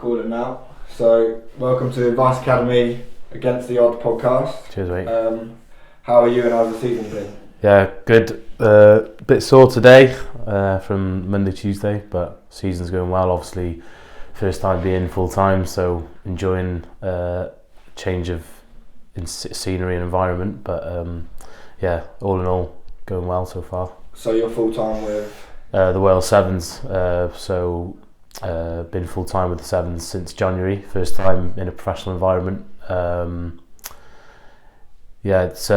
Recording now. So, welcome to Vice Academy Against the Odd podcast. Cheers, mate. How are you and how's the season been? Yeah, good. Bit sore today from Monday, Tuesday, but season's going well. Obviously, first time being full time, so enjoying change of scenery and environment. But yeah, all in all, going well so far. So you're full time with the Wales Sevens. Been full time with the Sevens since January. First time in a professional environment. Yeah, it's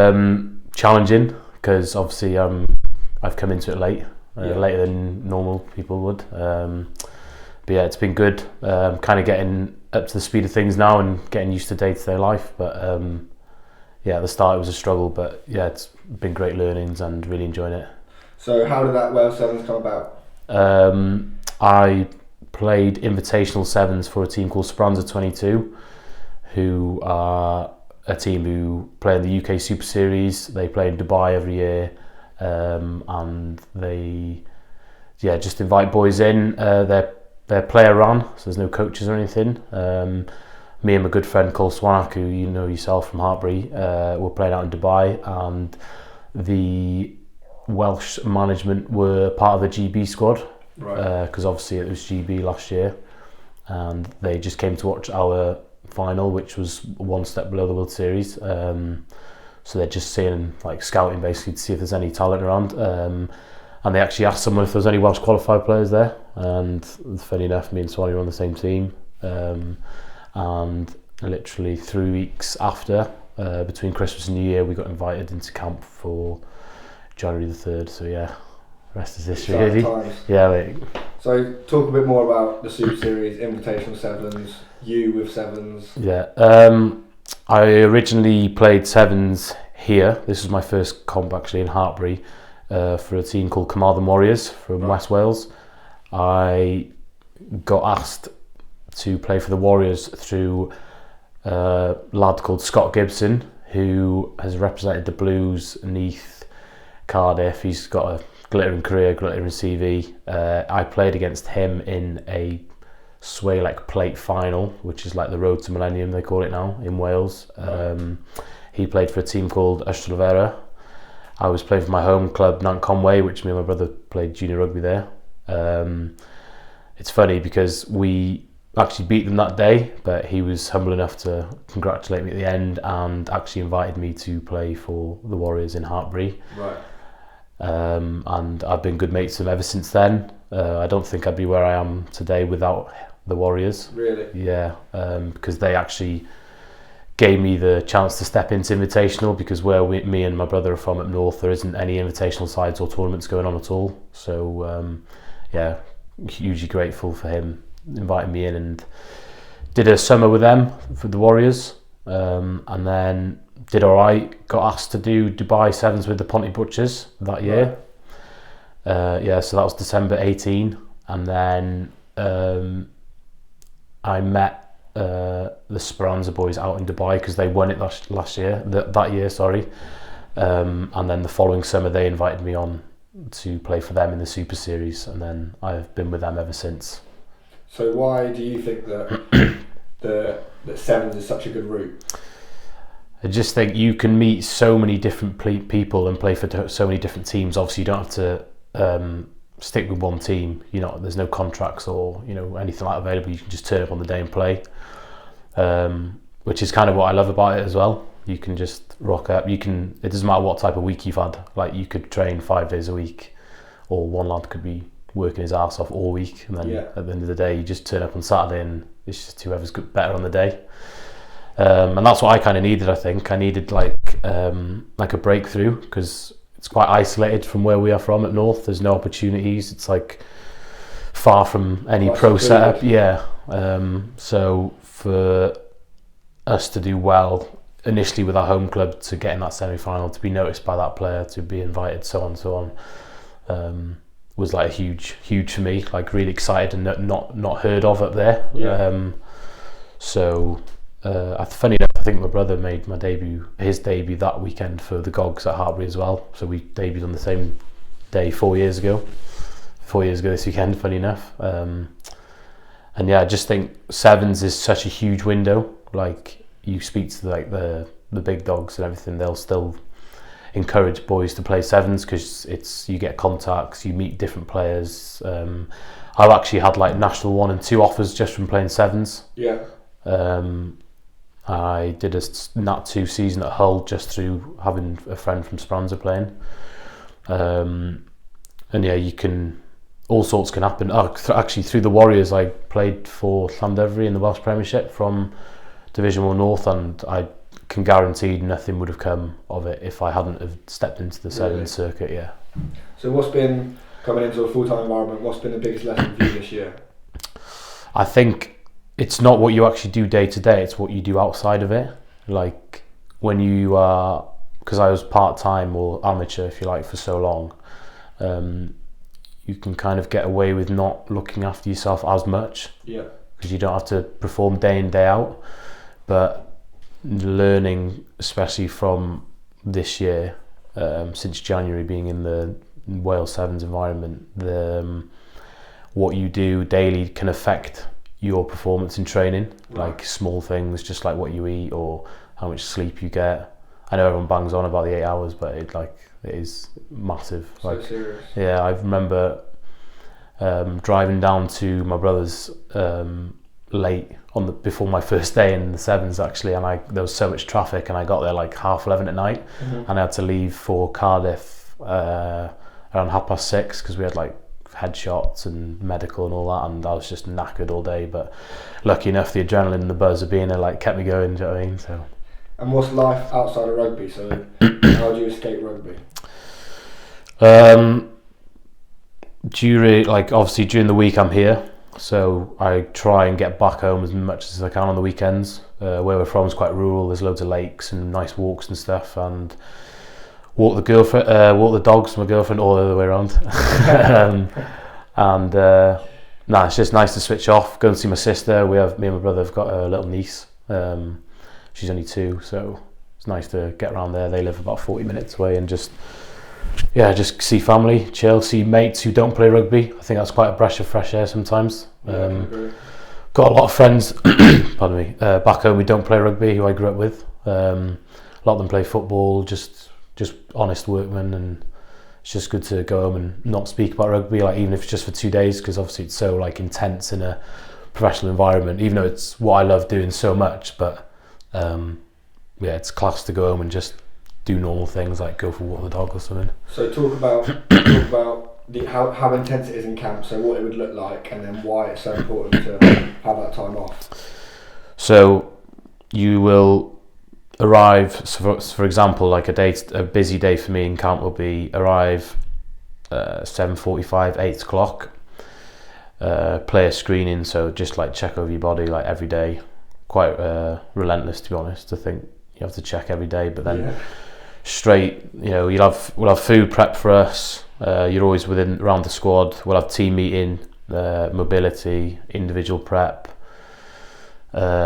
challenging because obviously I've come into it late, later than normal people would. But yeah, it's been good. Kind of getting up to the speed of things now and getting used to day-to-day life. But yeah, at the start it was a struggle, but yeah, it's been great learnings and really enjoying it. So how did that Wales Sevens come about? I played invitational sevens for a team called Speranza 22, who are a team who play in the UK Super Series. They play in Dubai every year, and they just invite boys in. They're player run, so there's no coaches or anything. Me and my good friend Cole Swanwick, who you know yourself from Hartbury, were playing out in Dubai, and the Welsh management were part of the GB squad. Right. Because obviously it was GB last year, and they just came to watch our final, which was one step below the World Series. So they're just seeing, like, scouting basically to see if there's any talent around. And they actually asked someone if there was any Welsh qualified players there. And funny enough, me and Swanee were on the same team. And literally 3 weeks after, between Christmas and New Year, we got invited into camp for January the 3rd. So yeah. Rest is history, really. Yeah, mate. So talk a bit more about the Super Series, Invitational Sevens, you with Sevens. Yeah, I originally played Sevens here. This was my first comp actually in Hartbury for a team called Carmarthen Warriors from West Wales. I got asked to play for the Warriors through a lad called Scott Gibson, who has represented the Blues, Neath, Cardiff. He's got a glittering career, glittering CV. I played against him in a Swalec Plate final, which is like the Road to Millennium, they call it now, in Wales. He played for a team called Ystrad. I was playing for my home club, Nant Conway, which me and my brother played junior rugby there. It's funny because we actually beat them that day, but he was humble enough to congratulate me at the end and actually invited me to play for the Warriors in Hartbury. Right. And I've been good mates with them ever since then. I don't think I'd be where I am today without the Warriors. Really? Yeah, because they actually gave me the chance to step into Invitational, because where me and my brother are from up north, there isn't any Invitational sides or tournaments going on at all. So yeah, hugely grateful for him inviting me in, and did a summer with them for the Warriors, and then did alright, got asked to do Dubai Sevens with the Ponty Butchers that year. Yeah, so that was December 18, and then I met the Speranza boys out in Dubai because they won it last year, that year, sorry. And then the following summer they invited me on to play for them in the Super Series, and then I've been with them ever since. So why do you think that that Sevens is such a good route? I just think you can meet so many different people and play for so many different teams. Obviously, you don't have to stick with one team. There's no contracts or anything like that available. You can just turn up on the day and play, which is kind of what I love about it as well. You can just rock up. It doesn't matter what type of week you've had. Like, you could train 5 days a week, or one lad could be working his ass off all week, and then at the end of the day, you just turn up on Saturday, and it's just whoever's better on the day. And that's what I kind of needed. I think I needed like a breakthrough, because it's quite isolated from where we are from up north. There's no opportunities. It's like far from any pro setup. Yeah. So for us to do well initially with our home club, to get in that semi-final, to be noticed by that player, to be invited, so on, was like huge for me. Like, really excited and not heard of up there. Yeah. So. Funny enough, I think my brother made his debut that weekend for the Gogs at Hartbury as well. So we debuted on the same day 4 years ago. 4 years ago this weekend, funny enough. And yeah, I just think sevens is such a huge window. Like, you speak to like the big dogs and everything, they'll still encourage boys to play sevens because it's, you get contacts, you meet different players. I've actually had like National 1 and 2 offers just from playing sevens. Yeah. I did a Nat 2 season at Hull just through having a friend from Speranza playing. And yeah, you can, all sorts can happen. Actually, through the Warriors, I played for Llandovery in the Welsh Premiership from Division 1 North, and I can guarantee nothing would have come of it if I hadn't have stepped into the sevens circuit. Yeah. So what's been, coming into a full-time environment, what's been the biggest lesson for you this year? I think it's not what you actually do day to day, it's what you do outside of it. Like, when you are, because I was part-time or amateur, if you like, for so long, you can kind of get away with not looking after yourself as much. Yeah. Because you don't have to perform day in, day out. But learning, especially from this year, since January, being in the Wales Sevens environment, what you do daily can affect your performance in training. Right. Like small things, just like what you eat or how much sleep you get. I know everyone bangs on about the 8 hours, but it is massive. So like, serious. Yeah, I remember driving down to my brother's late before my first day in the sevens actually, and there was so much traffic, and I got there like 11:30 at night, and I had to leave for Cardiff around 6:30 because we had like headshots and medical and all that, and I was just knackered all day. But lucky enough, the adrenaline and the buzz of being there like kept me going. Do you know what I mean? So. And what's life outside of rugby? So how do you escape rugby? Obviously during the week I'm here, so I try and get back home as much as I can on the weekends. Where we're from is quite rural, there's loads of lakes and nice walks and stuff, and walk the dogs with my girlfriend, or the other way around. It's just nice to switch off, go and see my sister. Me and my brother have got a little niece. She's only 2, so it's nice to get around there. They live about 40 minutes away, and just see family, chill, see mates who don't play rugby. I think that's quite a breath of fresh air sometimes. Got a lot of friends pardon me, back home who don't play rugby, who I grew up with. A lot of them play football, just honest workmen, and it's just good to go home and not speak about rugby, like even if it's just for 2 days, because obviously it's so like intense in a professional environment, even though it's what I love doing so much. But it's class to go home and just do normal things like go for a walk with the dog or something. So talk about how intense it is in camp, so what it would look like, and then why it's so important to have that time off. So you will arrive, so for example, like a busy day for me in camp will be arrive 7:45, 8 o'clock, player screening, so just like check over your body like every day. Quite relentless, to be honest. I think you have to check every day, but then straight, we'll have food prep for us. You're always around the squad. We'll have team meeting, mobility, individual prep,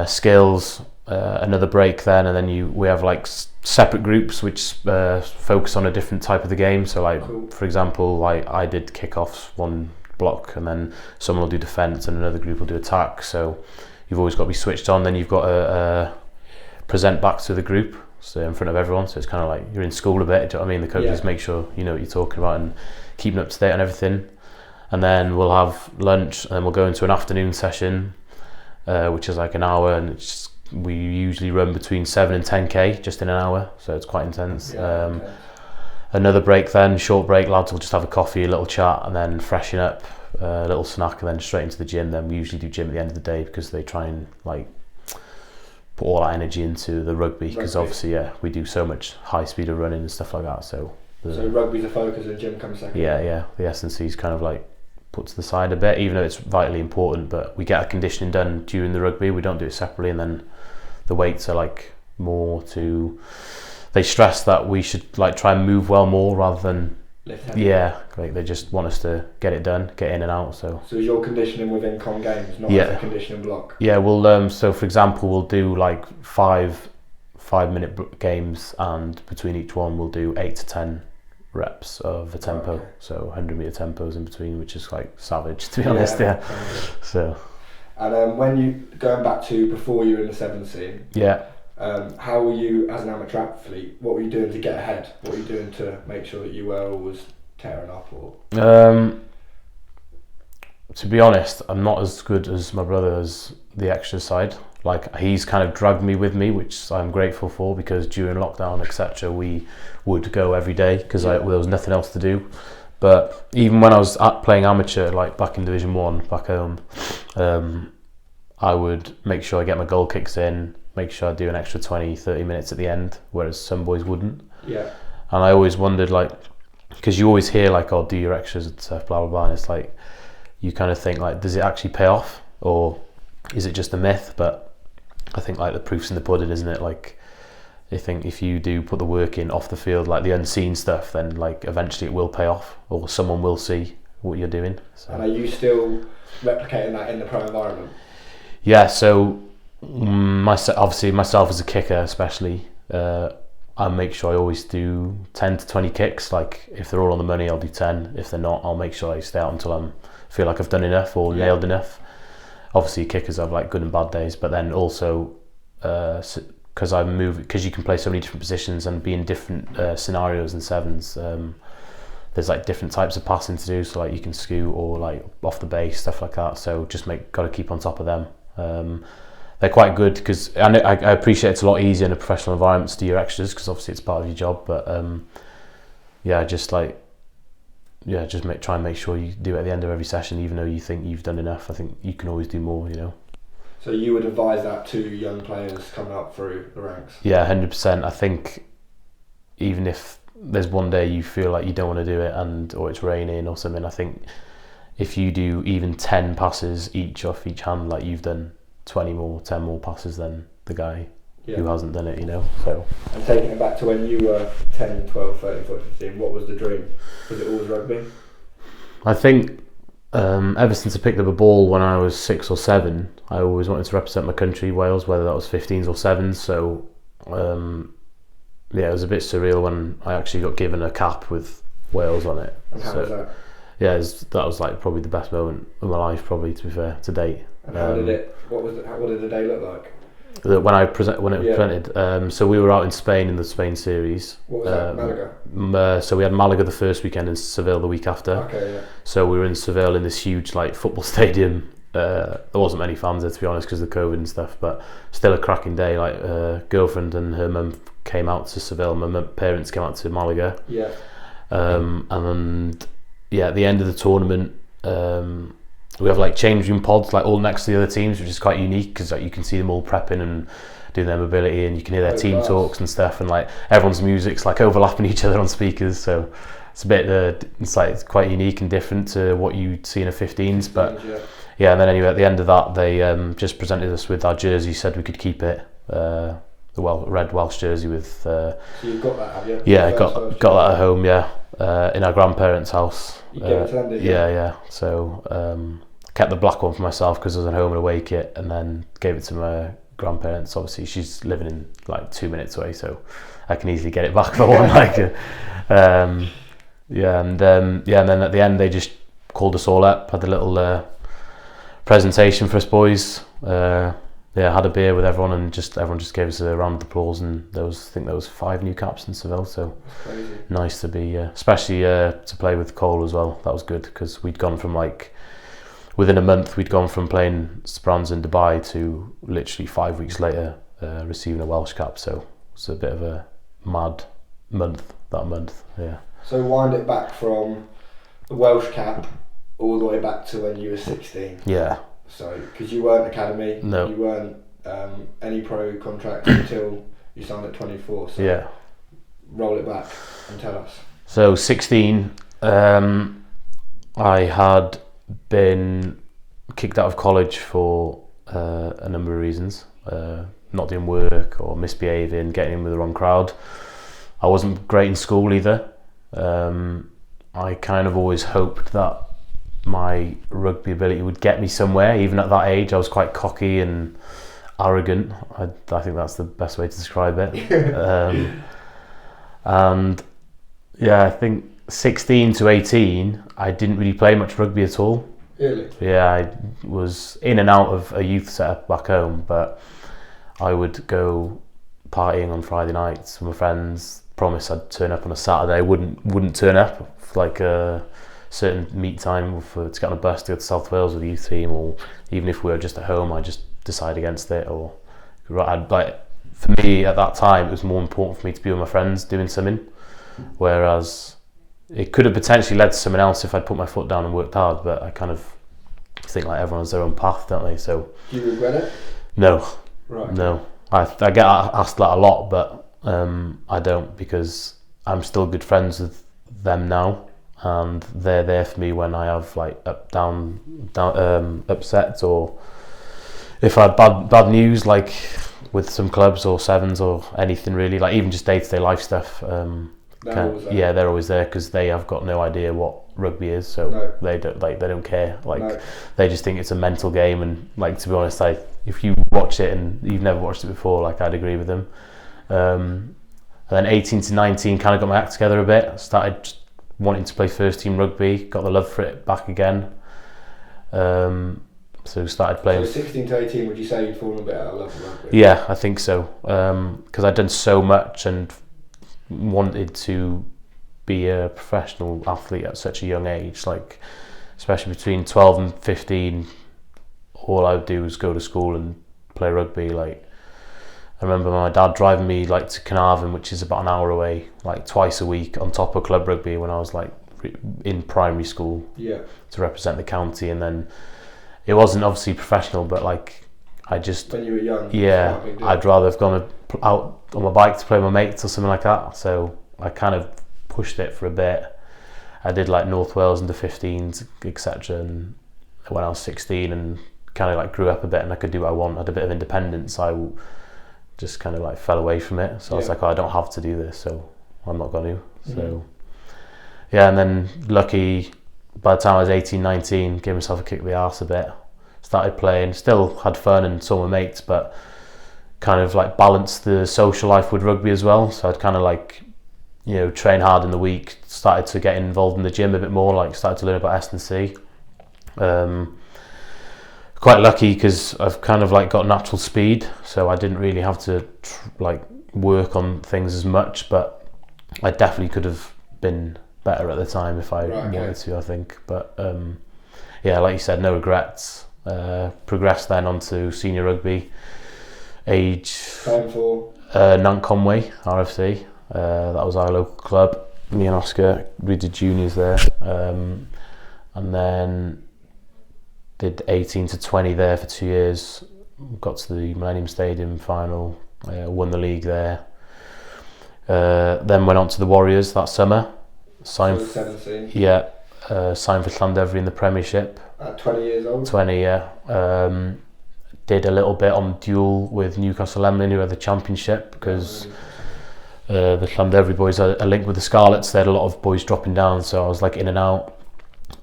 skills, another break then, and then we have like separate groups which focus on a different type of the game. So like, cool. For example, like I did kickoffs one block, and then someone will do defence and another group will do attack. So you've always got to be switched on. Then you've got to present back to the group, so in front of everyone. So it's kind of like you're in school a bit. Do you know what I mean? The coaches make sure you know what you're talking about and keeping up to date on everything. And then we'll have lunch, and then we'll go into an afternoon session, which is like an hour, and we usually run between 7 and 10k just in an hour. So it's quite intense. Another break then, short break. Lads will just have a coffee, a little chat, and then freshen up. A little snack, and then straight into the gym. Then we usually do gym at the end of the day because they try and like put all our energy into the rugby, because obviously we do so much high speed of running and stuff like that. So rugby's a focus and gym comes second. The S&C is kind of like put to the side a bit, even though it's vitally important. But we get our conditioning done during the rugby. We don't do it separately, and then the weights are like more to. They stress that we should like try and move well more rather than. Like they just want us to get it done, get in and out. So is your conditioning within con games, not as a conditioning block? Yeah, we'll so for example, we'll do like 5-minute games, and between each one we'll do 8 to 10 reps of a tempo. Okay. So 100-meter tempos in between, which is like savage, to be honest. So And when you going back to before you were in the sevens team, Yeah. how were you as an amateur athlete? What were you doing to get ahead? What were you doing to make sure that you were always tearing up? Or to be honest, I'm not as good as my brother as the extra side. Like, he's kind of dragged me with me, which I'm grateful for, because during lockdown, etc., we would go every day because there was nothing else to do. But even when I was playing amateur, like back in Division 1 back home, I would make sure I get my goal kicks in, make sure I do an extra 20-30 minutes at the end, whereas some boys wouldn't. Yeah. And I always wondered, like, because you always hear like, oh, do your extras and stuff, blah blah blah, and it's like, you kind of think like, does it actually pay off, or is it just a myth? But I think like the proof's in the pudding, isn't it? Like, I think if you do put the work in off the field, like the unseen stuff, then like eventually it will pay off, or someone will see what you're doing. So. And are you still replicating that in the pro environment? Yeah, so obviously myself as a kicker especially, I make sure I always do 10 to 20 kicks. Like, if they're all on the money, I'll do 10. If they're not, I'll make sure I stay out until I feel like I've done enough or nailed enough. Obviously kickers have like good and bad days, but then also because you can play so many different positions and be in different scenarios in sevens, there's like different types of passing to do, so like you can scoot or like off the base, stuff like that, so just got to keep on top of them. They're quite good because I appreciate it's a lot easier in a professional environment to do your extras because obviously it's part of your job, but try and make sure you do it at the end of every session, even though you think you've done enough. I think you can always do more, you know. So you would advise that to young players coming up through the ranks? Yeah, 100%. I think even if there's one day you feel like you don't want to do it or it's raining or something, I think if you do even 10 passes each off each hand, like you've done 10 more passes than the guy who hasn't done it, you know. So. And taking it back to when you were 10, 12, 13, 14, 15, what was the dream? Was it always rugby? I think ever since I picked up a ball when I was 6 or 7, I always wanted to represent my country, Wales, whether that was 15s or 7s. So it was a bit surreal when I actually got given a cap with Wales on it. And how was that? Yeah, that was like probably the best moment of my life, probably, to be fair, to date. And what did the day look like? When it was presented, so we were out in Spain in the Spain series. What was that, Malaga? So we had Malaga the first weekend and Seville the week after. Okay, yeah. So we were in Seville in this huge like football stadium. There wasn't many fans there, to be honest, because of the COVID and stuff, but still a cracking day. Like, girlfriend and her mum came out to Seville, my parents came out to Malaga. Yeah. And at the end of the tournament, we have like change room pods like all next to the other teams, which is quite unique because like you can see them all prepping and doing their mobility, and you can hear their team talks and stuff, and like everyone's music's like overlapping each other on speakers, so it's a bit it's quite unique and different to what you see in a 15s. But and then anyway, at the end of that, they just presented us with our jersey, said we could keep it, the red Welsh jersey with so you've got that, have you? Yeah, got that at home, in our grandparents' house. You gave it to them, did you? Yeah. So kept the black one for myself because I was a home and away kit, and then gave it to my grandparents. Obviously, she's living in like 2 minutes away, so I can easily get it back for one. And then at the end they just called us all up, had a little presentation for us boys. Had a beer with everyone, and everyone just gave us a round of applause. And I think there was 5 new caps in Seville, so nice to be, especially to play with Cole as well. That was good because we'd gone from like within a month we'd gone from playing Speranza in Dubai to literally 5 weeks later receiving a Welsh cap. So it's a bit of a mad month that month. Yeah. So wind it back from the Welsh cap all the way back to when you were 16. Yeah. So, because you weren't academy, no. You weren't any pro contract until you signed at 24. So roll it back and tell us. So 16, I had been kicked out of college for a number of reasons, not doing work or misbehaving, getting in with the wrong crowd. I wasn't great in school either. I kind of always hoped that my rugby ability would get me somewhere. Even at that age, I was quite cocky and arrogant. I think that's the best way to describe it. I think 16 to 18, I didn't really play much rugby at all. Really? Yeah, I was in and out of a youth setup back home, but I would go partying on Friday nights with my friends. Promise I'd turn up on a Saturday. Wouldn't turn up for like a certain meet time to get on a bus to go to South Wales with the youth team, or even if we were just at home, I just decide against it. Or for me at that time, it was more important for me to be with my friends doing something, whereas it could have potentially led to someone else if I'd put my foot down and worked hard. But I kind of think like everyone has their own path, don't they? So do you regret it? No. Right. No. I get asked that a lot, but I don't, because I'm still good friends with them now, and they're there for me when I have like upsets, or if I had bad news, like with some clubs or sevens or anything really, like even just day-to-day life stuff. They're always there, because they have got no idea what rugby is, so they don't care. They just think it's a mental game, and like, to be honest, if you watch it and you've never watched it before, like, I'd agree with them. And then 18 to 19 kind of got my act together a bit. Started wanting to play first team rugby, got the love for it back again. So started playing. So 16 to 18, would you say you'd fallen a bit out of love with rugby? Yeah, I think so. Because I'd done so much and wanted to be a professional athlete at such a young age, like especially between 12 and 15, all I would do was go to school and play rugby. Like, I remember my dad driving me like to Carnarvon, which is about an hour away, like twice a week on top of club rugby when I was like in primary school, to represent the county. And then it wasn't obviously professional, but like I just, when you were young, I'd rather have gone out on my bike to play with my mates or something like that. So I kind of pushed it for a bit. I did like North Wales under 15s, etc. And when I was 16, and kind of like grew up a bit, and I could do what I want, I had a bit of independence. I just kind of like fell away from it. So I was like, I don't have to do this, so I'm not going to. So yeah, and then lucky, by the time I was 18, 19, gave myself a kick of the arse a bit. Started playing, still had fun and saw my mates, but kind of like balanced the social life with rugby as well. So I'd kind of like, train hard in the week, started to get involved in the gym a bit more, like started to learn about S&C. Quite lucky because I've kind of like got natural speed, so I didn't really have to work on things as much, but I definitely could have been better at the time if I wanted to, I think. But like you said, no regrets. Progressed then onto senior rugby, age Nant Conway RFC. That was our local club. Me and Oscar, we did juniors there, and then did 18 to 20 there for 2 years. Got to the Millennium Stadium final, won the league there. Then went on to the Warriors that summer. Signed for Llandevry in the Premiership. At 20 years old? 20, yeah. Did a little bit on dual with Newcastle Emlyn, who had the Championship, because the Llandevry boys are linked with the Scarlets. They had a lot of boys dropping down, so I was like in and out.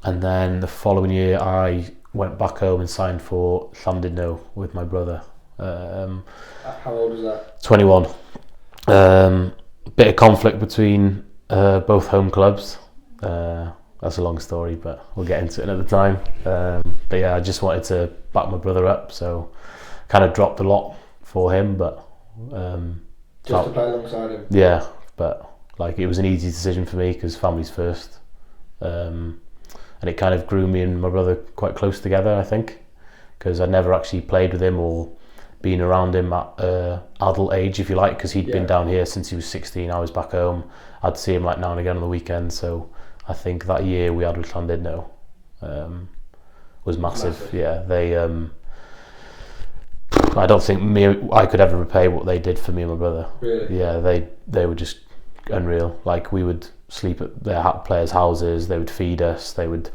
And then the following year I went back home and signed for Llandudno with my brother. How old was that? 21. Bit of conflict between both home clubs. That's a long story, but we'll get into it another time. But yeah, I just wanted to back my brother up, so kind of dropped a lot for him, but just to play alongside him. Yeah, but like it was an easy decision for me because family's first, and it kind of grew me and my brother quite close together, I think, because I never actually played with him or been around him at adult age, if you like, because he'd been down here since he was 16. I was back home. I'd see him like now and again on the weekend, so I think that year we had with Llandudno was massive. Yeah, they I don't think I could ever repay what they did for me and my brother. Really? Yeah, they were just unreal. Like, we would sleep at their players' houses, they would feed us, they would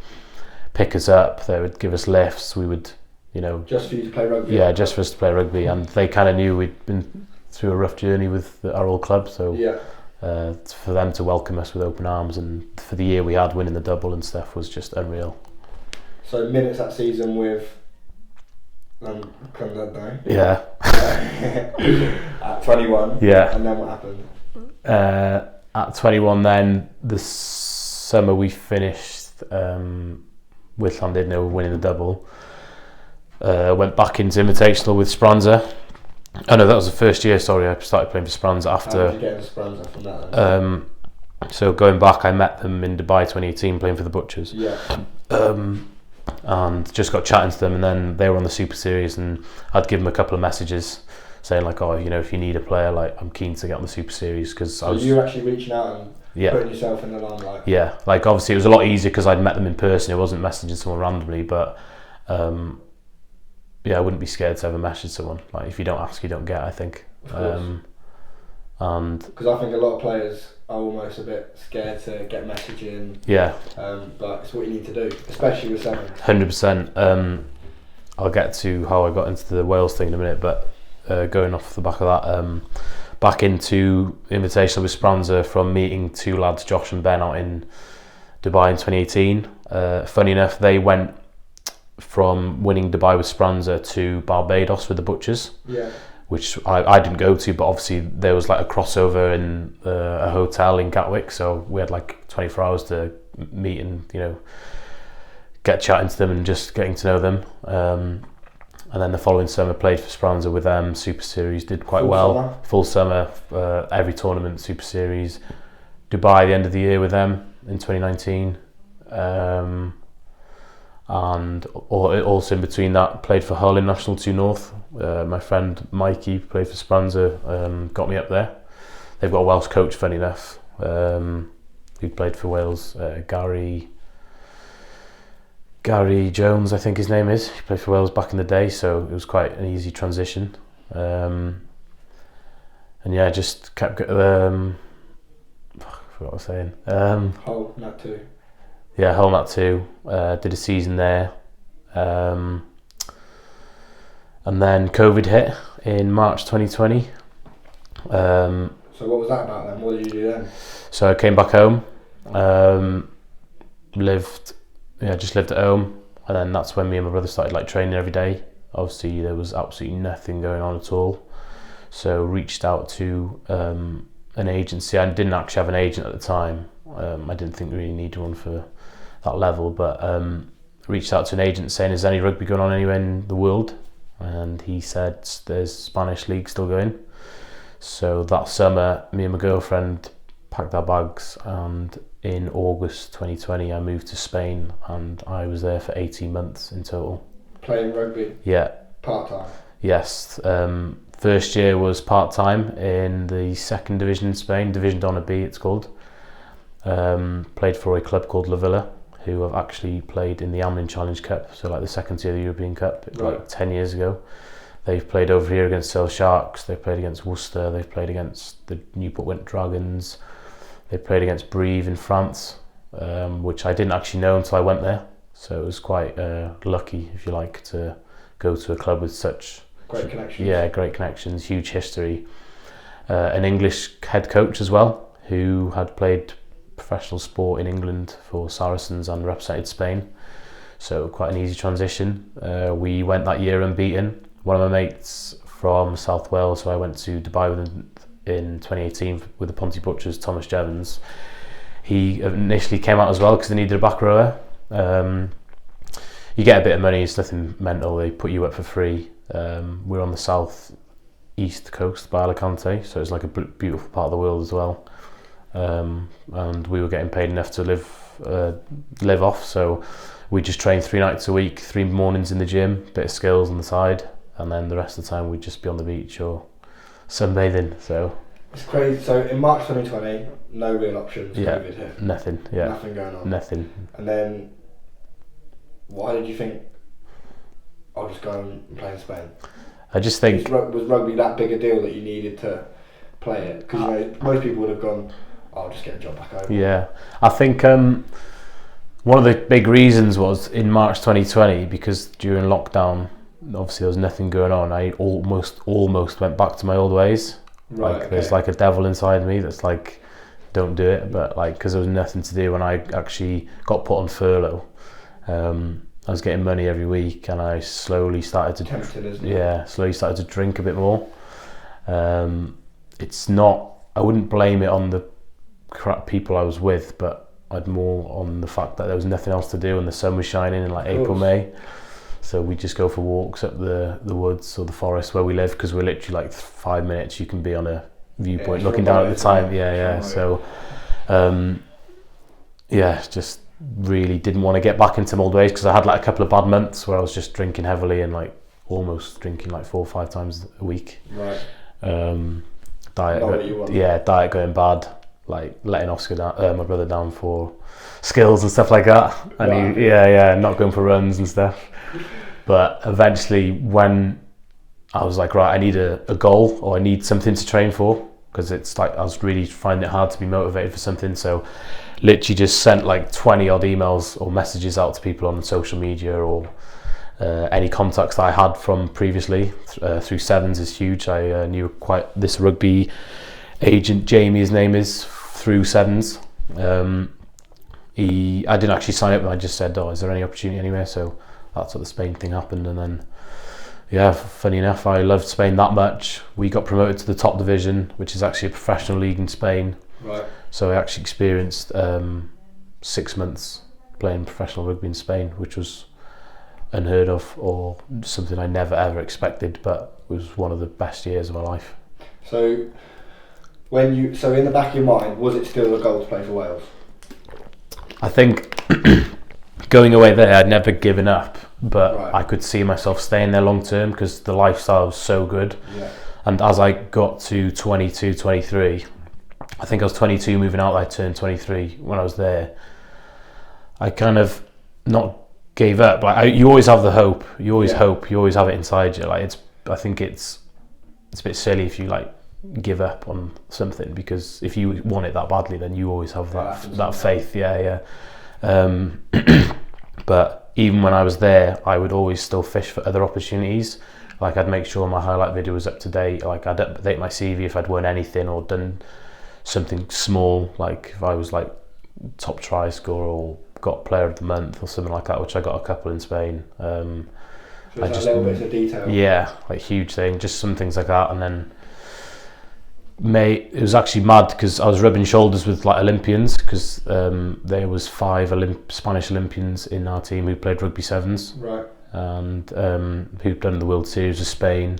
pick us up, they would give us lifts, we would, just for you to play rugby? Yeah, just for us to play rugby, and they kind of knew we'd been through a rough journey with our old club, so for them to welcome us with open arms, and for the year we had winning the double and stuff, was just unreal. So minutes that season with Llandudno? Yeah. At 21? Yeah. And then what happened? At 21 then, the summer we finished, with Llandudno winning the double. Went back into Invitational with Speranza. Oh no, that was the first year. Sorry, I started playing for Speranza after. How did you get into Speranza from that then? So going back, I met them in Dubai 2018 playing for the Butchers. Yeah. And just got chatting to them, and then they were on the Super Series, and I'd give them a couple of messages saying like, oh, you know, if you need a player, like I'm keen to get on the Super Series, because So you were actually reaching out and putting yourself in the limelight. Yeah, like obviously it was a lot easier because I'd met them in person. It wasn't messaging someone randomly, but yeah, I wouldn't be scared to ever message someone. Like if you don't ask, you don't get, I think. And because I think a lot of players are almost a bit scared to get messaging. Yeah. But it's what you need to do, especially with Sevens. 100%. I'll get to how I got into the Wales thing in a minute, but going off the back of that, back into Invitational with Speranza from meeting two lads, Josh and Ben, out in Dubai in 2018. Funny enough, they went from winning Dubai with Speranza to Barbados with the Butchers. Yeah. Which I didn't go to, but obviously there was like a crossover in a hotel in Gatwick, so we had like 24 hours to meet and, you know, get chatting to them and just getting to know them. And then the following summer played for Speranza with them, Super Series, did quite full summer, every tournament, Super Series. Dubai the end of the year with them in 2019. And also in between that, played for Hull in National 2 North. My friend Mikey played for Speranza, got me up there. They've got a Welsh coach, funny enough, who played for Wales, Gary Jones, I think his name is. He played for Wales back in the day, so it was quite an easy transition. And yeah, just kept. I forgot what I was saying. Hull, Nat 2. Yeah, Hull Nat 2. Did a season there. And then COVID hit in March 2020. So what was that about then? What did you do then? So I came back home, just lived at home, and then that's when me and my brother started like training every day. Obviously there was absolutely nothing going on at all, so reached out to an agency. I didn't actually have an agent at the time. I didn't think we really needed one for that level, but reached out to an agent saying, is there any rugby going on anywhere in the world? And he said there's Spanish league still going. So that summer me and my girlfriend packed our bags, and in August 2020 I moved to Spain, and I was there for 18 months in total. Playing rugby? Yeah. Part-time? Yes. First year was part-time in the second division in Spain, Division Donna B it's called. Played for a club called La Villa, who have actually played in the Amlin Challenge Cup, so like the second tier of the European Cup, like 10 years ago. They've played over here against Sale Sharks, they've played against Worcester, they've played against the Newport Went Dragons, they played against Brive in France, which I didn't actually know until I went there. So it was quite lucky, if you like, to go to a club with such great connections. Yeah, great connections, huge history. An English head coach as well, who had played professional sport in England for Saracens and represented Spain. So quite an easy transition. We went that year unbeaten. One of my mates from South Wales, so I went to Dubai with him in 2018 with the Ponty Butchers, Thomas Jevons. He initially came out as well because they needed a back rower. You get a bit of money, it's nothing mental, they put you up for free. We're on the south east coast by Alicante, so it's like a beautiful part of the world as well. And we were getting paid enough to live off, so we just trained 3 nights a week, 3 mornings in the gym, bit of skills on the side, and then the rest of the time we'd just be on the beach or sunbathing. So it's crazy. So in March 2020, no real options. Yeah, COVID hit. nothing. Yeah, nothing going on. Nothing. And then, why did you think I'll just go and play in Spain? I just think was rugby that big a deal that you needed to play it? Because most people would have gone, I'll just get a job back home. Yeah, I think one of the big reasons was in March 2020, because during lockdown, obviously there was nothing going on. I almost went back to my old ways. Right, like there's like a devil inside me that's like, don't do it. But like, because there was nothing to do when I actually got put on furlough, I was getting money every week, and I slowly started to drink a bit more. It's not. I wouldn't blame it on the crap people I was with, but I'd more on the fact that there was nothing else to do and the sun was shining in like Of April, course. May. So we just go for walks up the woods or the forest where we live, because we're literally like 5 minutes. You can be on a viewpoint it's looking down at remote, the time. isn't it? Yeah. It's So, just really didn't want to get back into my old ways, because I had like a couple of bad months where I was just drinking heavily and like almost drinking like 4 or 5 times a week. Right. Diet, Not what you want. diet going bad, like letting Oscar down, my brother down for skills and stuff like that, and Right. not going for runs and stuff. But eventually, when I was like, right, I need a goal, or I need something to train for, because it's like I was really finding it hard to be motivated for something. So literally just sent like 20 odd emails or messages out to people on social media, or any contacts that I had from previously through Sevens is huge. I knew quite this rugby agent, Jamie, his name is, through Sevens. I didn't actually sign up, but I just said, oh, is there any opportunity anywhere? So that's what the Spain thing happened. And then, funny enough, I loved Spain that much. We got promoted to the top division, which is actually a professional league in Spain. Right. So I actually experienced 6 months playing professional rugby in Spain, which was unheard of, or something I never ever expected, but it was one of the best years of my life. So in the back of your mind, was it still a goal to play for Wales? I think going away there, I'd never given up, but Right. I could see myself staying there long term, because the lifestyle was so good. Yeah. And as I got to 22, 23, I think I was 22 moving out, I turned 23 when I was there, I kind of not gave up. Like you always have the hope, you always hope, you always have it inside you. Like I think it's a bit silly if you like give up on something, because if you want it that badly, then you always have that faith. But even when I was there, I would always still fish for other opportunities. Like I'd make sure my highlight video was up to date. Like I'd update my CV if I'd won anything or done something small, like if I was like top try scorer or got player of the month or something like that, which I got a couple in Spain. So it's little bits of detail. Yeah, like huge thing, just some things like that. And then it was actually mad, because I was rubbing shoulders with like Olympians, because there was 5 Spanish Olympians in our team who played rugby sevens. Right. And who'd done the World Series of Spain,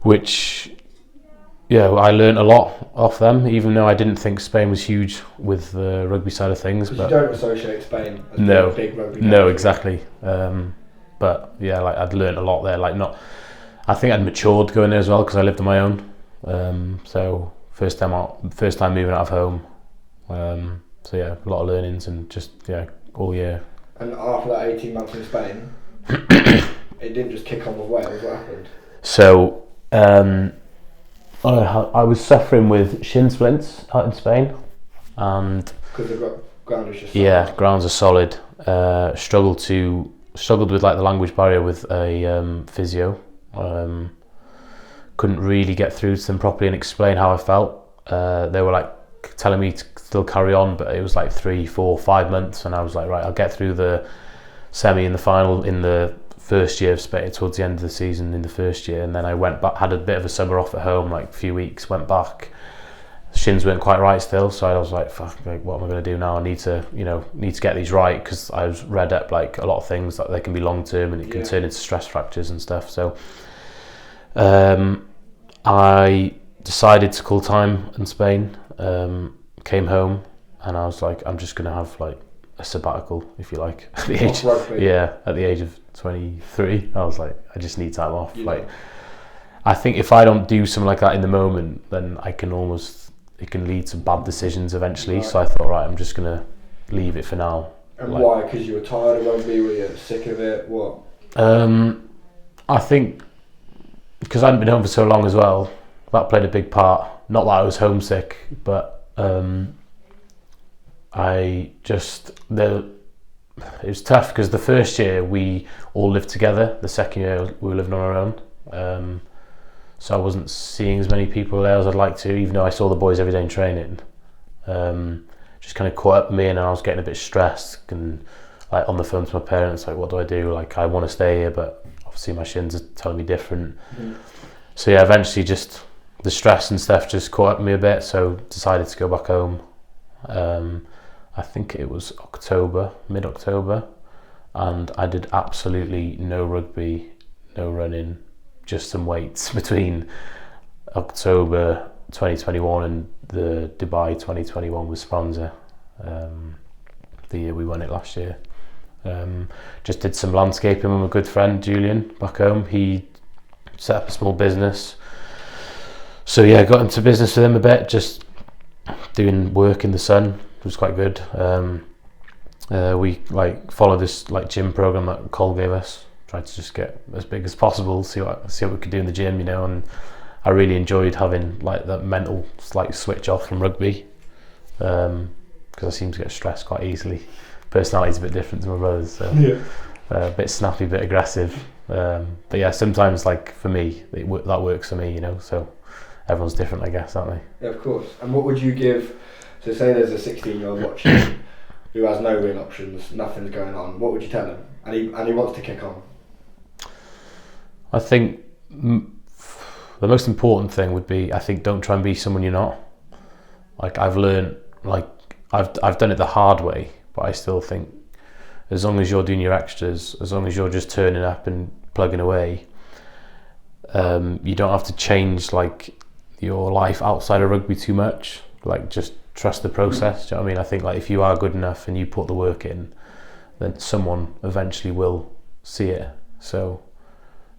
which I learned a lot off them, even though I didn't think Spain was huge with the rugby side of things. But you don't associate Spain as no, a big rugby no, country. exactly. But like I'd learned a lot there. Like I think I'd matured going there as well, because I lived on my own. So first time moving out of home. So a lot of learnings, and just all year. And after that 18 months in Spain, it didn't just kick on with Wales. What happened? So I was suffering with shin splints out in Spain, and Because the ground is just grounds are solid. Struggled with like the language barrier with a physio. Couldn't really get through to them properly and explain how I felt. They were like telling me to still carry on, but it was like 3, 4, 5 months, and I was like, right, I'll get through the semi and the final in the first year of Spain, towards the end of the season in the first year. And then I went back, had a bit of a summer off at home, like a few weeks, went back, shins weren't quite right still, so I was like, fuck, like, what am I going to do now? I need to get these right, because I was read up like a lot of things that they can be long term, and it can turn into stress fractures and stuff. So I decided to call time in Spain, came home, and I was like, I'm just going to have like a sabbatical, if you like, at the age of 23. I was like, I just need time off. Like, I think if I don't do something like that in the moment, then it can lead to bad decisions eventually. Right. So I thought, right, I'm just gonna leave it for now. And why? Because you were tired of rugby? Were you sick of it? What? I think because I hadn't been home for so long as well, that played a big part. Not that I was homesick, but it was tough, because the first year we all lived together. The second year we were living on our own. So I wasn't seeing as many people there as I'd like to, even though I saw the boys every day in training. Just kind of caught up with me, and I was getting a bit stressed, and like on the phone to my parents, like, what do I do? Like, I want to stay here, but obviously my shins are telling me different. So eventually just the stress and stuff just caught up with me a bit, so decided to go back home. I think it was mid-October, and I did absolutely no rugby, no running, just some weights between October 2021 and the Dubai 2021 with Sponza, the year we won it last year. Just did some landscaping with my good friend Julian back home. He set up a small business, so yeah, got into business with him a bit, just doing work in the sun. It was quite good. We followed this gym program that Cole gave us, tried to just get as big as possible, see what we could do in the gym, and I really enjoyed having that mental switch off from rugby, because I seem to get stressed quite easily. Personality's a bit different to my brother's, so a bit snappy, a bit aggressive. But yeah, sometimes for me, that works for me, so everyone's different, I guess, aren't they? Yeah, of course. And what would you give, so say there's a 16-year-old watching who has no real options, nothing's going on, what would you tell him? And he wants to kick on. I think the most important thing would be, don't try and be someone you're not. I've learned, I've done it the hard way, but I still think as long as you're doing your extras, as long as you're just turning up and plugging away, you don't have to change your life outside of rugby too much. Just trust the process. Do you know what I mean? I think if you are good enough and you put the work in, then someone eventually will see it. So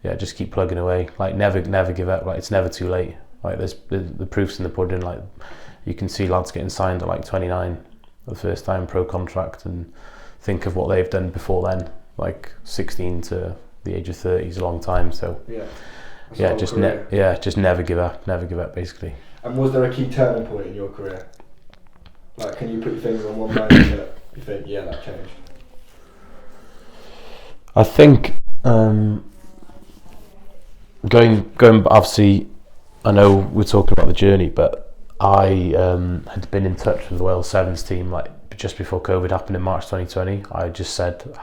yeah, just keep plugging away. Never give up. It's never too late. There's the proof's in the pudding. You can see lads getting signed at 29, the first time pro contract, and think of what they've done before then. 16 to the age of 30 is a long time. So yeah, just never give up. Never give up, basically. And was there a key turning point in your career? Can you put your finger on one moment that you think, yeah, that changed? I think going obviously, I know we're talking about the journey, but I had been in touch with the Wales Sevens team just before COVID happened in March 2020. I just said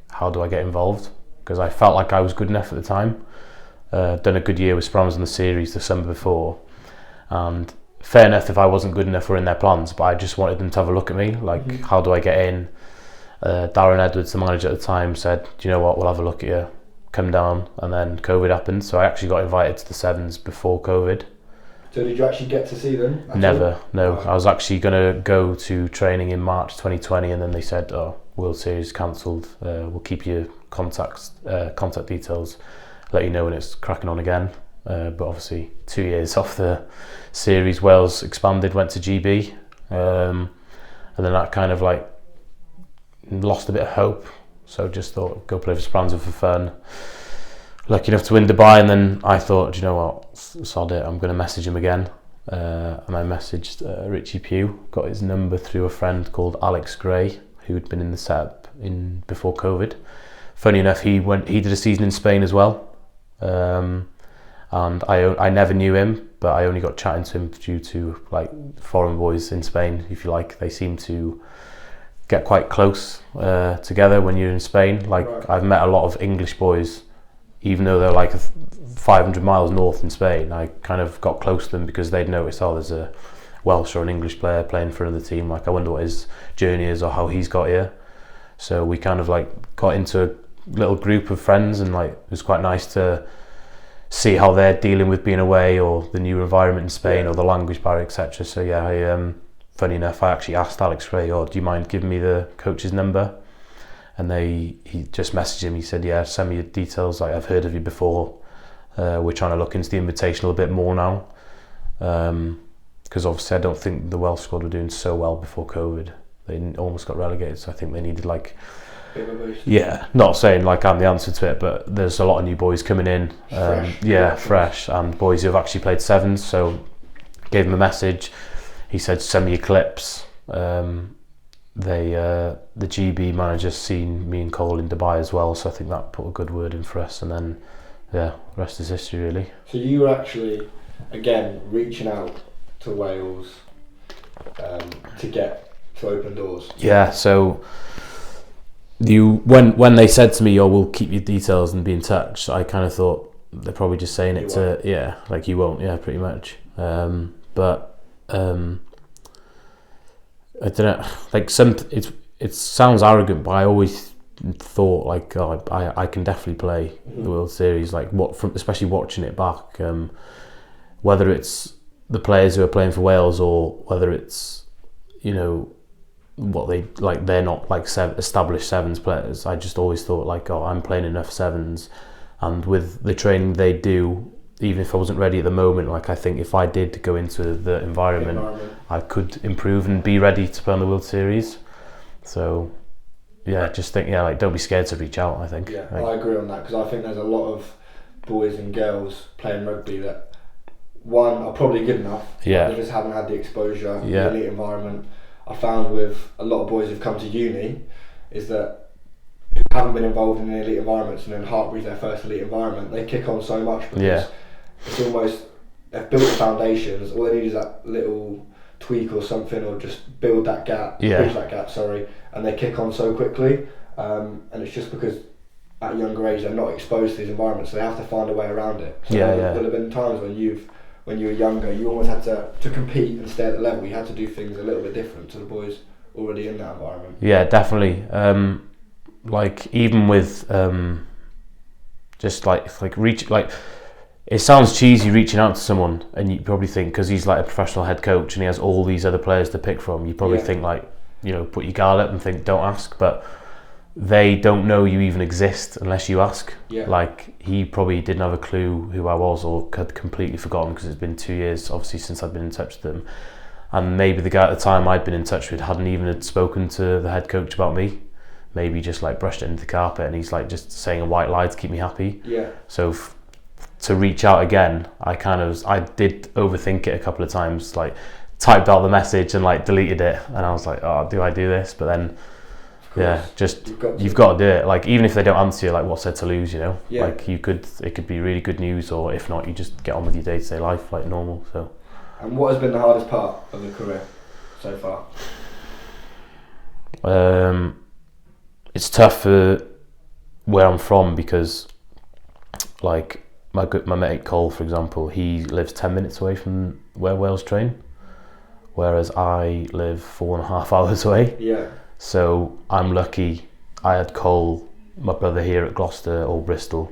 how do I get involved, because I felt like I was good enough at the time. Done a good year with Sprams in the series the summer before, and fair enough if I wasn't good enough or in their plans, but I just wanted them to have a look at me, how do I get in? Darren Edwards, the manager at the time, said, do you know what, we'll have a look at you, come down. And then COVID happened, so I actually got invited to the Sevens before COVID. So did you actually get to see them? Never, no. I was actually going to go to training in March 2020, and then they said, World Series cancelled, we'll keep your contact details, let you know when it's cracking on again. But obviously 2 years off the series, Wales expanded, went to GB, and then that kind of lost a bit of hope, so just thought go play for Speranza for fun. Lucky enough to win Dubai, and then I thought, do you know what, sod it, I'm going to message him again, and I messaged Richie Pugh, got his number through a friend called Alex Gray, who'd been in the setup before COVID. Funny enough, he did a season in Spain as well, and I never knew him, but I only got chatting to him due to foreign boys in Spain, if you like. They seem to get quite close together when you're in Spain. Right. I've met a lot of English boys, even though they're 500 miles north in Spain. I kind of got close to them because they'd noticed, there's a Welsh or an English player playing for another team. I wonder what his journey is or how he's got here. So we kind of got into a little group of friends, and it was quite nice to see how they're dealing with being away, or the new environment in Spain, or the language barrier, etc. So yeah, funny enough, I actually asked Alex Gray, do you mind giving me the coach's number? And he just messaged him. He said, yeah, send me your details. I've heard of you before. We're trying to look into the Invitational a bit more now, because obviously I don't think the Welsh squad were doing so well before COVID. They almost got relegated, so I think they needed yeah, not saying I'm the answer to it, but there's a lot of new boys coming in, fresh, and boys who have actually played Sevens. So gave him a message. He said, send me your clips. The GB manager's seen me and Cole in Dubai as well, so I think that put a good word in for us, and then rest is history, really. So you were actually again reaching out to Wales to get to open doors. Yeah, so when they said to me, we'll keep your details and be in touch, I kind of thought they're probably just saying it you won't, pretty much. But I don't know, like it sounds arrogant, but I always thought like, oh, I can definitely play the World Series. Like especially watching it back, whether it's the players who are playing for Wales or whether it's, you know, what they like, they're not like established sevens players. I just always thought like, oh, I'm playing enough sevens, and with the training they do, even if I wasn't ready at the moment, like I think if I did go into the environment, I could improve and be ready to play on the World Series. So yeah, just think, like don't be scared to reach out, I think. Yeah, like, I agree on that, because I think there's a lot of boys and girls playing rugby that, one, are probably good enough, they just haven't had the exposure in the elite environment. I found with a lot of boys who've come to uni is that who haven't been involved in the elite environments, and then Hartpury's their first elite environment, they kick on so much because it's almost, they've built the foundations, all they need is that little tweak or something, or just build that gap, bridge that gap, and they kick on so quickly, and it's just because at a younger age they're not exposed to these environments, so they have to find a way around it. So there have been times when you were younger, you almost had to compete and stay at the level. You had to do things a little bit different to the boys already in that environment. Yeah, definitely. Like even with just like reach, like it sounds cheesy reaching out to someone, and you probably think because he's like a professional head coach and he has all these other players to pick from, you probably think like, you know, put your guard up and think don't ask, but they don't know you even exist unless you ask. Like he probably didn't have a clue who I was, or had completely forgotten, because it's been 2 years obviously since I'd been in touch with them, and maybe the guy at the time I'd been in touch with hadn't even had spoken to the head coach about me, maybe just like brushed it into the carpet, and he's like just saying a white lie to keep me happy. So to reach out again, I did overthink it a couple of times, like typed out the message and like deleted it, and I was like, oh, do I do this? But then just you've got to do it. Like even if they don't answer you, like what's there to lose, you know? Like it could be really good news, or if not, you just get on with your day-to-day life like normal. So. And what has been the hardest part of the career so far? It's tough for where I'm from, because like my mate Cole, for example, he lives 10 minutes away from where Wales train, whereas I live 4.5 hours away. So I'm lucky I had Cole, my brother, here at Gloucester or Bristol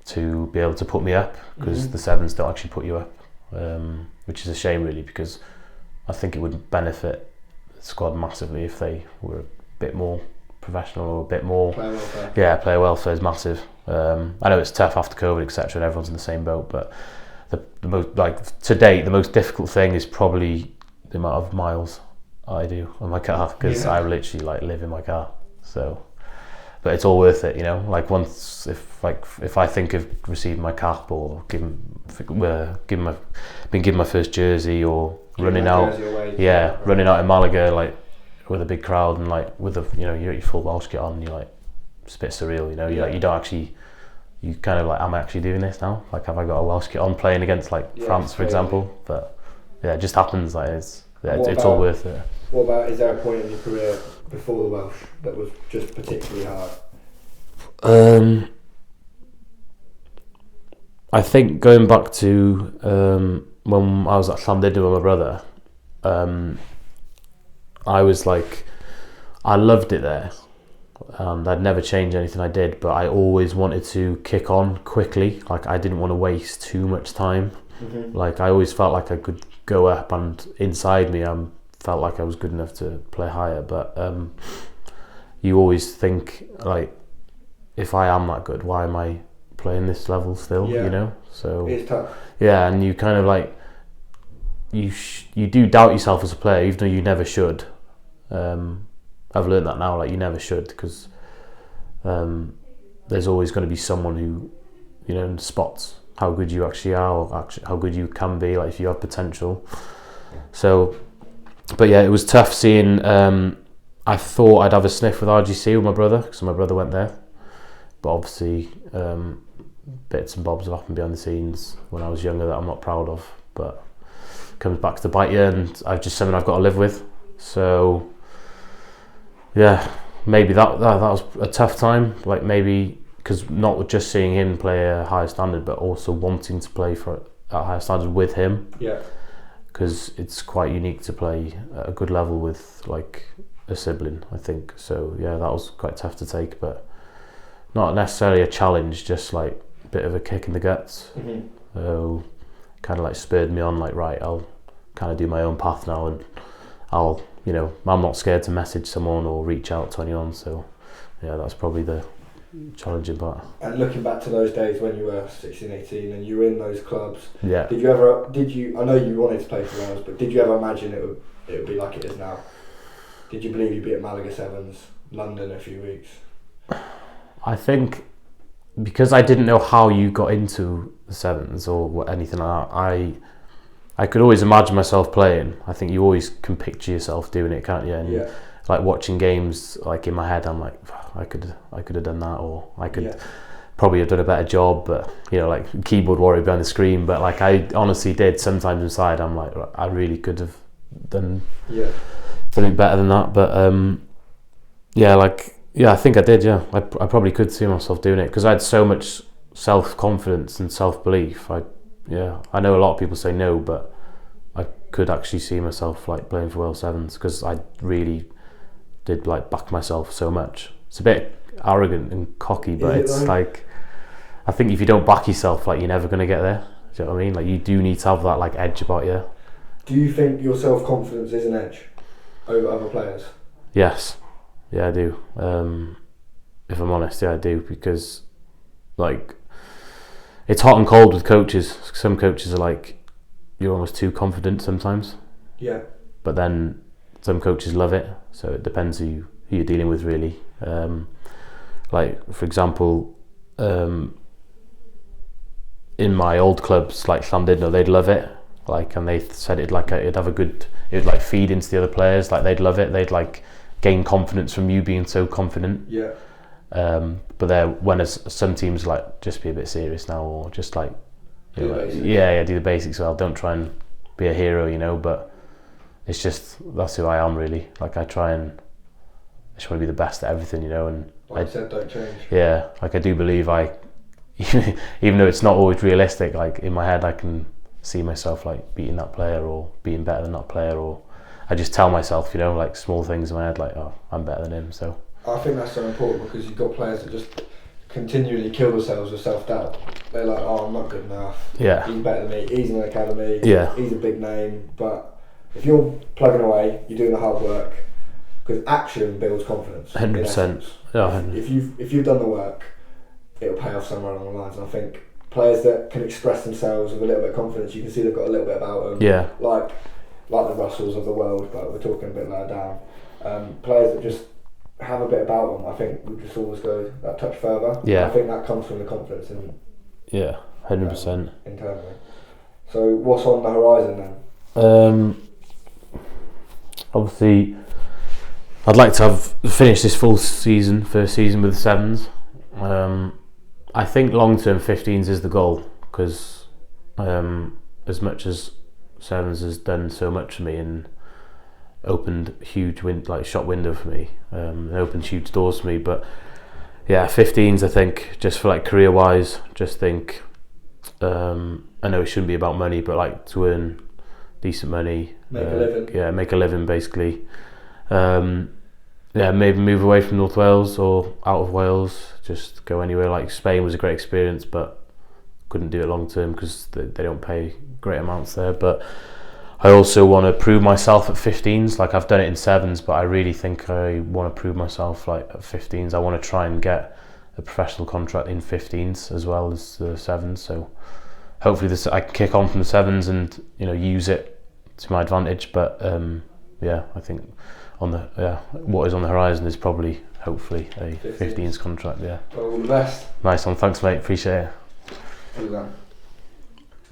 to be able to put me up, because the sevens don't actually put you up, which is a shame really, because I think it would benefit the squad massively if they were a bit more professional, or a bit more player welfare is massive. I know it's tough after COVID, etc., and everyone's in the same boat, but the most, like to date, the most difficult thing is probably the amount of miles I do on my car, because I literally like live in my car. So, but it's all worth it, you know. Like once, if I think of receiving my cap, or been given my first jersey, or running out in Malaga, like with a big crowd, and like with you're at your full Welsh kit on, you're like, it's a bit surreal, you know. You like, you don't actually, you kind of like, am I actually doing this now? Like, have I got a Welsh kit on playing against like France, for example? But it just happens. Like it's all worth it. What about, is there a point in your career before the Welsh that was just particularly hard? I think going back to when I was at Llandudno with my brother, I was like, I loved it there, and I'd never change anything I did, but I always wanted to kick on quickly. Like I didn't want to waste too much time. Like I always felt like I could go up, and inside me I felt like I was good enough to play higher, but you always think like, if I am that good, why am I playing this level still? You know, so it's tough. And you kind of like, you do doubt yourself as a player, even though you never should. I've learned that now, like you never should, because there's always going to be someone who, you know, spots how good you actually are, or actually how good you can be, like if you have potential. So, but yeah, it was tough seeing. I thought I'd have a sniff with RGC with my brother, because my brother went there, but obviously bits and bobs have happened behind the scenes when I was younger that I'm not proud of, but it comes back to bite you, and I've just something I've got to live with. So yeah, maybe that was a tough time, like maybe because not just seeing him play a higher standard, but also wanting to play at a higher standard with him. because it's quite unique to play at a good level with like a sibling, I think. So yeah, that was quite tough to take, but not necessarily a challenge, just like a bit of a kick in the guts. So kind of like spurred me on, like, right, I'll kind of do my own path now, and I'll, you know, I'm not scared to message someone or reach out to anyone. So yeah, that's probably the challenging part. And looking back to those days when you were 16, 18 and you were in those clubs, yeah, did you I know you wanted to play for Wales, but did you ever imagine it would be like it is now? Did you believe you'd be at Malaga Sevens, London in a few weeks? I think because I didn't know how you got into the Sevens or anything like that, I could always imagine myself playing. I think you always can picture yourself doing it, can't you? And like watching games, like in my head, I'm like, I could have done that, or I could probably have done a better job. But you know, like keyboard warrior behind the screen. But like I honestly did. Sometimes inside, I'm like, I really could have done something better than that. But I think I did. Yeah, I probably could see myself doing it because I had so much self-confidence and self-belief. I know a lot of people say no, but I could actually see myself like playing for Wales Sevens because I really did like back myself so much. It's a bit arrogant and cocky, but it's like, I think if you don't back yourself, like, you're never going to get there. Do you know what I mean? Like, you do need to have that like edge about you. Do you think your self-confidence is an edge over other players? Yes. Yeah, I do. If I'm honest, yeah, I do, because like, it's hot and cold with coaches. Some coaches are like, you're almost too confident sometimes. Yeah. But then some coaches love it, so it depends who you're dealing with, really. Like, for example, in my old clubs, like Llandudno, they'd love it. Like, and they said it'd like feed into the other players. Like, they'd love it. They'd like gain confidence from you being so confident. Yeah. But when some teams like just be a bit serious now, or just like do the basics well. Don't try and be a hero, you know. But it's just, that's who I am, really. Like, I just want to be the best at everything, you know. And like I said, don't change. Yeah, like I do believe even though it's not always realistic, like in my head I can see myself like beating that player or being better than that player, or I just tell myself, you know, like small things in my head, like, oh, I'm better than him. So I think that's so important, because you've got players that just continually kill themselves with self-doubt. They're like, oh, I'm not good enough. Yeah. He's better than me. He's in the academy. Yeah. He's a big name. But if you're plugging away, you're doing the hard work, because action builds confidence. 100%. Yeah. If you've done the work, it'll pay off somewhere along the lines. And I think players that can express themselves with a little bit of confidence, you can see they've got a little bit about them. Yeah. Like the Russells of the world, but we're talking a bit lower down. Players that just have a bit about them, I think will just always go that touch further. Yeah. I think that comes from the confidence in 100% internally. So what's on the horizon then? Obviously, I'd like to have finished this first season with the Sevens. I think long term 15s is the goal, because as much as Sevens has done so much for me and opened huge shop window for me, and opened huge doors for me, but yeah, 15s, I think, just for like career wise, just think I know it shouldn't be about money, but like to earn decent money, make a living. Make a living basically. Maybe move away from North Wales or out of Wales, just go anywhere. Like Spain was a great experience, but couldn't do it long term because they don't pay great amounts there. But I also want to prove myself at 15s. Like, I've done it in 7s, but I really think I want to prove myself like at 15s. I want to try and get a professional contract in 15s as well as the 7s. So hopefully I can kick on from the 7s and, you know, use it to my advantage. But I think what is on the horizon is probably, hopefully, a 15s contract. Yeah. Well, all the best. Nice one. Thanks, mate. Appreciate it. Well done.